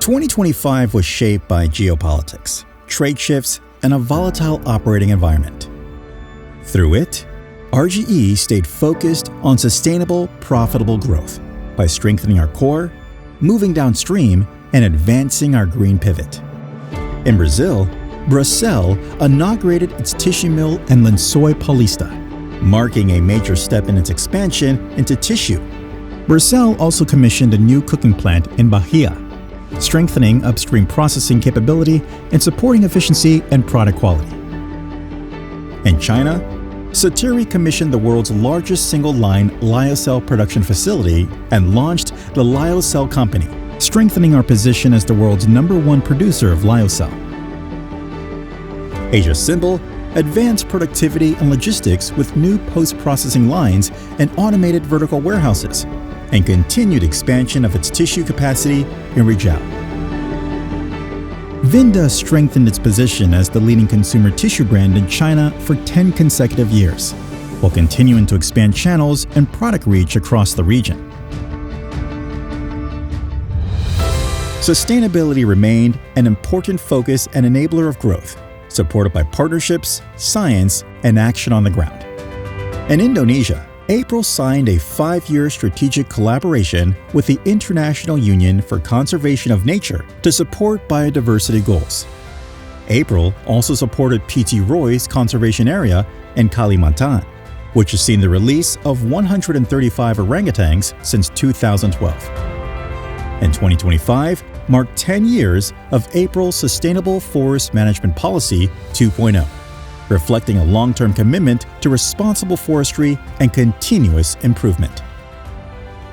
2025 was shaped by geopolitics, trade shifts, and a volatile operating environment. Through it, RGE stayed focused on sustainable, profitable growth by strengthening our core, moving downstream, and advancing our green pivot. In Brazil, Bracell inaugurated its tissue mill in Lençóis Paulista, marking a major step in its expansion into tissue. Bracell also commissioned a new cooking plant in Bahia, strengthening upstream processing capability and supporting efficiency and product quality. In China, Sateri commissioned the world's largest single-line Lyocell production facility and launched the Lyocell Company, strengthening our position as the world's #1 producer of Lyocell. Asia Symbol advanced productivity and logistics with new post-processing lines and automated vertical warehouses, and continued expansion of its tissue capacity in Bracell. Vinda strengthened its position as the leading consumer tissue brand in China for 10 consecutive years, while continuing to expand channels and product reach across the region. Sustainability remained an important focus and enabler of growth, supported by partnerships, science, and action on the ground. In Indonesia, April signed a 5-year strategic collaboration with the International Union for Conservation of Nature to support biodiversity goals. April also supported PT Roy's conservation area in Kalimantan, which has seen the release of 135 orangutans since 2012. And 2025 marked 10 years of April's Sustainable Forest Management Policy 2.0. reflecting a long-term commitment to responsible forestry and continuous improvement.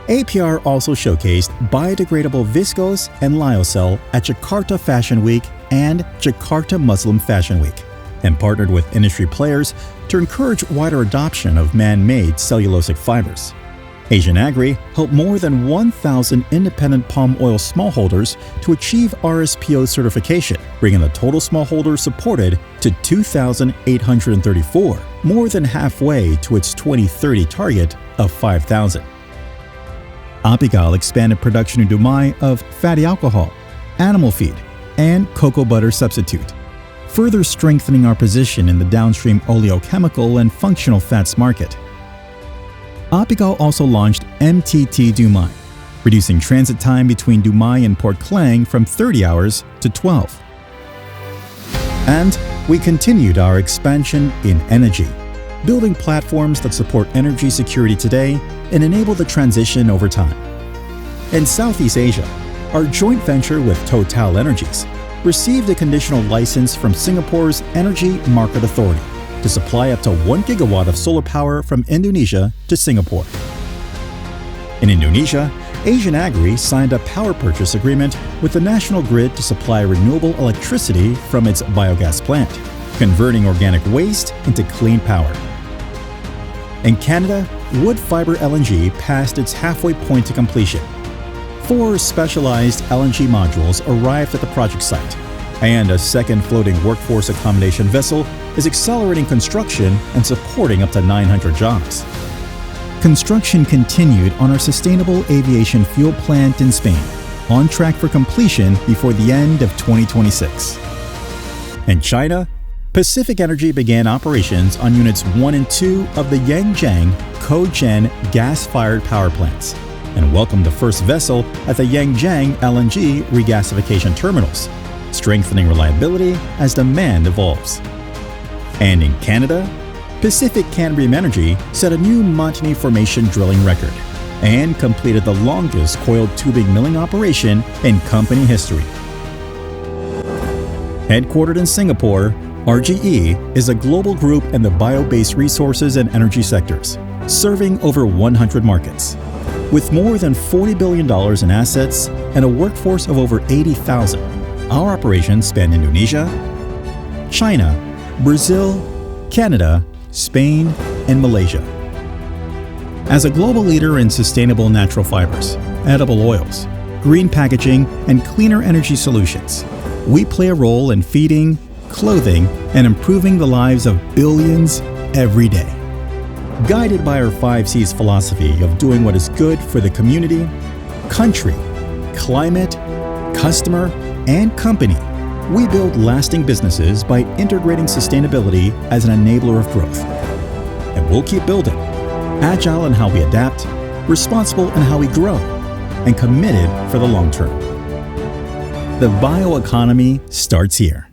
APR also showcased biodegradable viscose and lyocell at Jakarta Fashion Week and Jakarta Muslim Fashion Week, and partnered with industry players to encourage wider adoption of man-made cellulosic fibers. Asian Agri helped more than 1,000 independent palm oil smallholders to achieve RSPO certification, bringing the total smallholders supported to 2,834, more than halfway to its 2030 target of 5,000. Apical expanded production in Dumai of fatty alcohol, animal feed, and cocoa butter substitute, further strengthening our position in the downstream oleochemical and functional fats market. Apical also launched MTT Dumai, reducing transit time between Dumai and Port Klang from 30 hours to 12. And we continued our expansion in energy, building platforms that support energy security today and enable the transition over time. In Southeast Asia, our joint venture with Total Energies received a conditional license from Singapore's Energy Market Authority to supply up to 1 gigawatt of solar power from Indonesia to Singapore. In Indonesia, Asian Agri signed a power purchase agreement with the national grid to supply renewable electricity from its biogas plant, converting organic waste into clean power. In Canada, Woodfibre LNG passed its halfway point to completion. 4 specialized LNG modules arrived at the project site, and a second floating workforce accommodation vessel is accelerating construction and supporting up to 900 jobs. Construction continued on our sustainable aviation fuel plant in Spain, on track for completion before the end of 2026. In China, Pacific Energy began operations on Units 1 and 2 of the Yangjiang Cogen gas-fired power plants, and welcomed the first vessel at the Yangjiang LNG regasification terminals, strengthening reliability as demand evolves. And in Canada, Pacific Canbriam Energy set a new Montney Formation drilling record and completed the longest coiled tubing milling operation in company history. Headquartered in Singapore, RGE is a global group in the bio-based resources and energy sectors, serving over 100 markets. With more than $40 billion in assets and a workforce of over 80,000, our operations span Indonesia, China, Brazil, Canada, Spain, and Malaysia. As a global leader in sustainable natural fibers, edible oils, green packaging, and cleaner energy solutions, we play a role in feeding, clothing, and improving the lives of billions every day. Guided by our 5 C's philosophy of doing what is good for the community, country, climate, customer, and company, we build lasting businesses by integrating sustainability as an enabler of growth. And we'll keep building, agile in how we adapt, responsible in how we grow, and committed for the long term. The bioeconomy starts here.